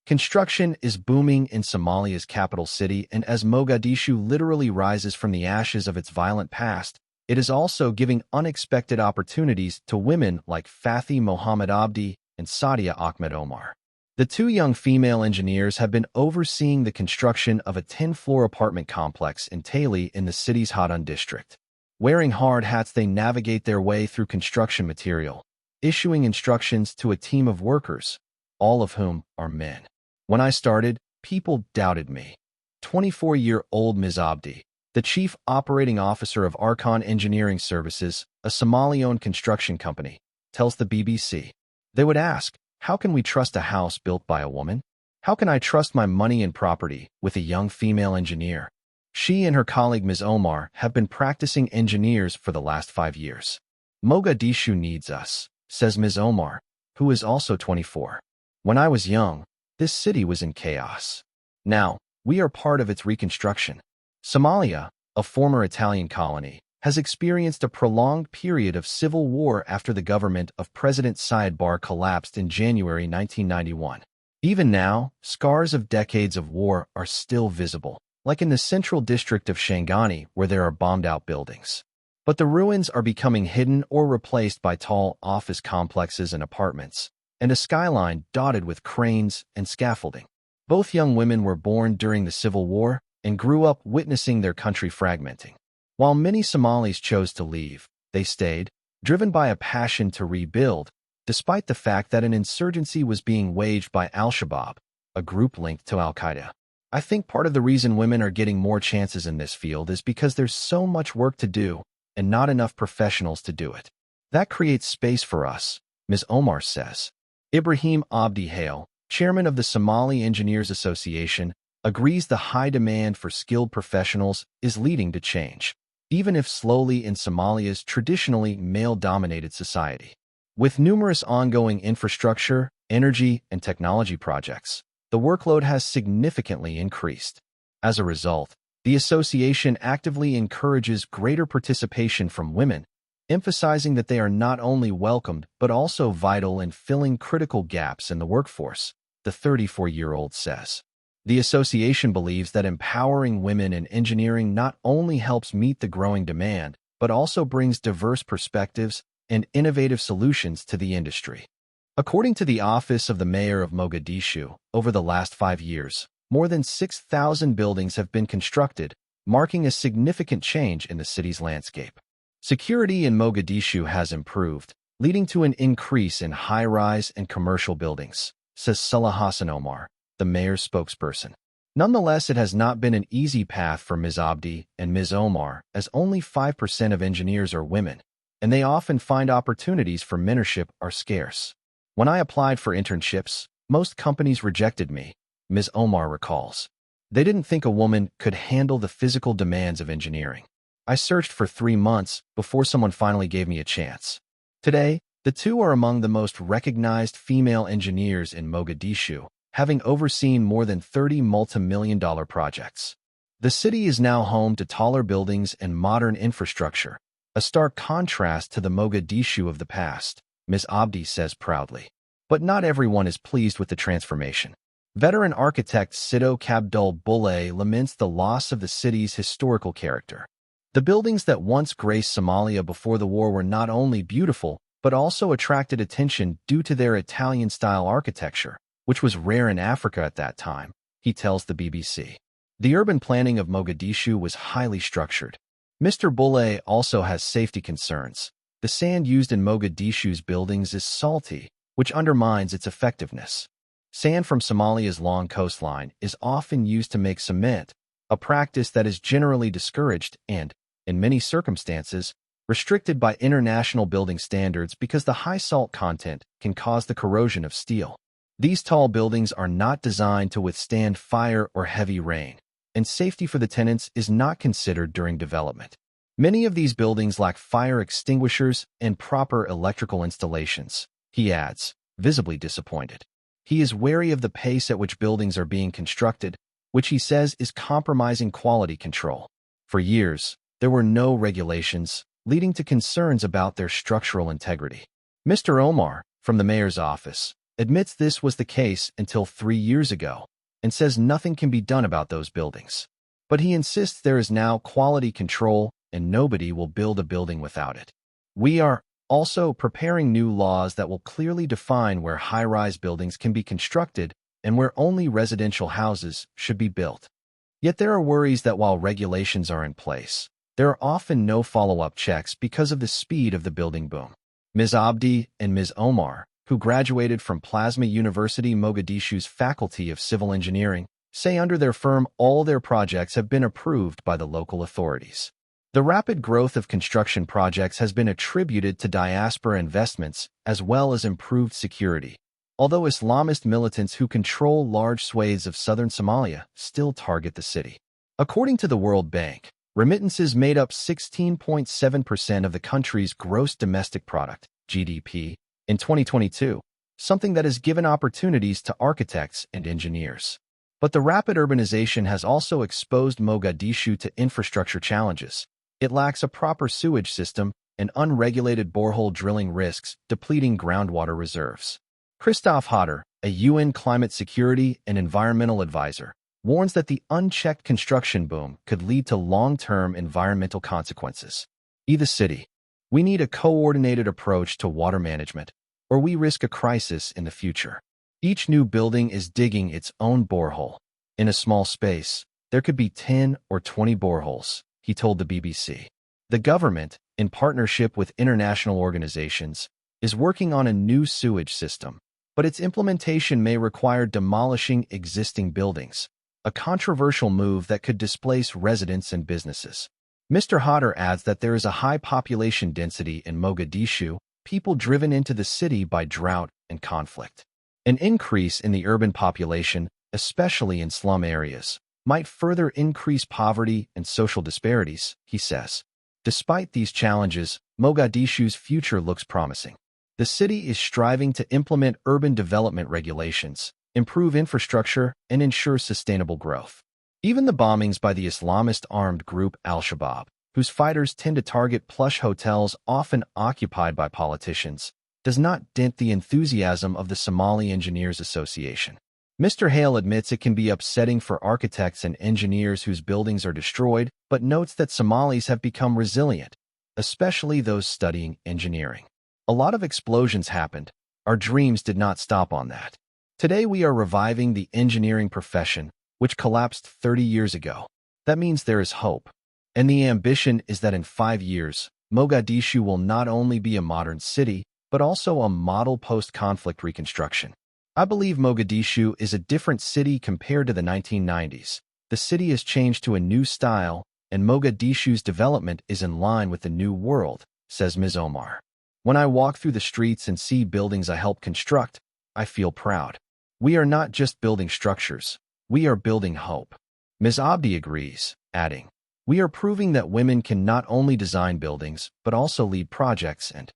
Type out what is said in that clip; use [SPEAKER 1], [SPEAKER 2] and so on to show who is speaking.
[SPEAKER 1] Construction is booming in Somalia's capital city, and as Mogadishu literally rises from the ashes of its violent past, it is also giving unexpected opportunities to women like Fathi Mohamed Abdi and Saadia Ahmed Omar. The two young female engineers have been overseeing the construction of a 10-floor apartment complex in Tali in the city's Hadun district. Wearing hard hats, they navigate their way through construction material, issuing instructions to a team of workers, all of whom are men. When I started, people doubted me. 24-year-old Ms. Abdi, the chief operating officer of Arkan Engineering Services, a Somali-owned construction company, tells the BBC. They would ask, how can we trust a house built by a woman? How can I trust my money and property with a young female engineer? She and her colleague Ms. Omar have been practicing engineers for the last 5 years. Mogadishu needs us, says Ms. Omar, who is also 24. When I was young, this city was in chaos. Now, we are part of its reconstruction. Somalia, a former Italian colony, has experienced a prolonged period of civil war after the government of President Siad Barre collapsed in January 1991. Even now, scars of decades of war are still visible, like in the central district of Shangani, where there are bombed-out buildings. But the ruins are becoming hidden or replaced by tall office complexes and apartments, and a skyline dotted with cranes and scaffolding. Both young women were born during the Civil War and grew up witnessing their country fragmenting. While many Somalis chose to leave, they stayed, driven by a passion to rebuild, despite the fact that an insurgency was being waged by Al-Shabaab, a group linked to Al-Qaeda. I think part of the reason women are getting more chances in this field is because there's so much work to do and not enough professionals to do it. That creates space for us, Ms. Omar says. Ibrahim Abdi Hale, chairman of the Somali Engineers Association, agrees the high demand for skilled professionals is leading to change, even if slowly in Somalia's traditionally male-dominated society. With numerous ongoing infrastructure, energy, and technology projects, the workload has significantly increased. As a result, the association actively encourages greater participation from women, emphasizing that they are not only welcomed but also vital in filling critical gaps in the workforce, the 34-year-old says. The association believes that empowering women in engineering not only helps meet the growing demand, but also brings diverse perspectives and innovative solutions to the industry. According to the Office of the Mayor of Mogadishu, over the last 5 years, more than 6,000 buildings have been constructed, marking a significant change in the city's landscape. Security in Mogadishu has improved, leading to an increase in high-rise and commercial buildings, says Salah Hassan Omar, the mayor's spokesperson. Nonetheless, it has not been an easy path for Ms. Abdi and Ms. Omar, as only 5% of engineers are women, and they often find opportunities for mentorship are scarce. When I applied for internships, most companies rejected me, Ms. Omar recalls. They didn't think a woman could handle the physical demands of engineering. I searched for 3 months before someone finally gave me a chance. Today, the two are among the most recognized female engineers in Mogadishu, having overseen more than 30 multi-million-dollar projects. The city is now home to taller buildings and modern infrastructure, a stark contrast to the Mogadishu of the past, Ms. Abdi says proudly. But not everyone is pleased with the transformation. Veteran architect Sido Kabdul Bule laments the loss of the city's historical character. The buildings that once graced Somalia before the war were not only beautiful, but also attracted attention due to their Italian-style architecture, which was rare in Africa at that time, he tells the BBC. The urban planning of Mogadishu was highly structured. Mr. Bule also has safety concerns. The sand used in Mogadishu's buildings is salty, which undermines its effectiveness. Sand from Somalia's long coastline is often used to make cement, a practice that is generally discouraged and, in many circumstances, restricted by international building standards because the high salt content can cause the corrosion of steel. These tall buildings are not designed to withstand fire or heavy rain, and safety for the tenants is not considered during development. Many of these buildings lack fire extinguishers and proper electrical installations, he adds, visibly disappointed. He is wary of the pace at which buildings are being constructed, which he says is compromising quality control. For years, there were no regulations, leading to concerns about their structural integrity. Mr. Omar, from the mayor's office, admits this was the case until 3 years ago and says nothing can be done about those buildings. But he insists there is now quality control and nobody will build a building without it. We are also preparing new laws that will clearly define where high-rise buildings can be constructed and where only residential houses should be built. Yet there are worries that while regulations are in place, there are often no follow-up checks because of the speed of the building boom. Ms. Abdi and Ms. Omar, who graduated from Plasma University Mogadishu's Faculty of Civil Engineering, say under their firm all their projects have been approved by the local authorities. The rapid growth of construction projects has been attributed to diaspora investments as well as improved security, although Islamist militants who control large swathes of southern Somalia still target the city. According to the World Bank, remittances made up 16.7% of the country's gross domestic product, GDP, in 2022, something that has given opportunities to architects and engineers. But the rapid urbanization has also exposed Mogadishu to infrastructure challenges. It lacks a proper sewage system, and unregulated borehole drilling risks depleting groundwater reserves. Christoph Hodder, a UN climate security and environmental advisor, warns that the unchecked construction boom could lead to long-term environmental consequences. The city. We need a coordinated approach to water management, or we risk a crisis in the future. Each new building is digging its own borehole. In a small space, there could be 10 or 20 boreholes, he told the BBC. The government, in partnership with international organizations, is working on a new sewage system, but its implementation may require demolishing existing buildings, a controversial move that could displace residents and businesses. Mr. Hodder adds that there is a high population density in Mogadishu, people driven into the city by drought and conflict. An increase in the urban population, especially in slum areas, might further increase poverty and social disparities, he says. Despite these challenges, Mogadishu's future looks promising. The city is striving to implement urban development regulations, improve infrastructure, and ensure sustainable growth. Even the bombings by the Islamist armed group Al-Shabaab, whose fighters tend to target plush hotels often occupied by politicians, does not dent the enthusiasm of the Somali Engineers Association. Mr. Hale admits it can be upsetting for architects and engineers whose buildings are destroyed, but notes that Somalis have become resilient, especially those studying engineering. A lot of explosions happened. Our dreams did not stop on that. Today we are reviving the engineering profession, which collapsed 30 years ago. That means there is hope. And the ambition is that in 5 years, Mogadishu will not only be a modern city, but also a model post-conflict reconstruction. I believe Mogadishu is a different city compared to the 1990s. The city has changed to a new style, and Mogadishu's development is in line with the new world, says Ms. Omar. When I walk through the streets and see buildings I helped construct, I feel proud. We are not just building structures, we are building hope. Ms. Abdi agrees, adding, we are proving that women can not only design buildings, but also lead projects and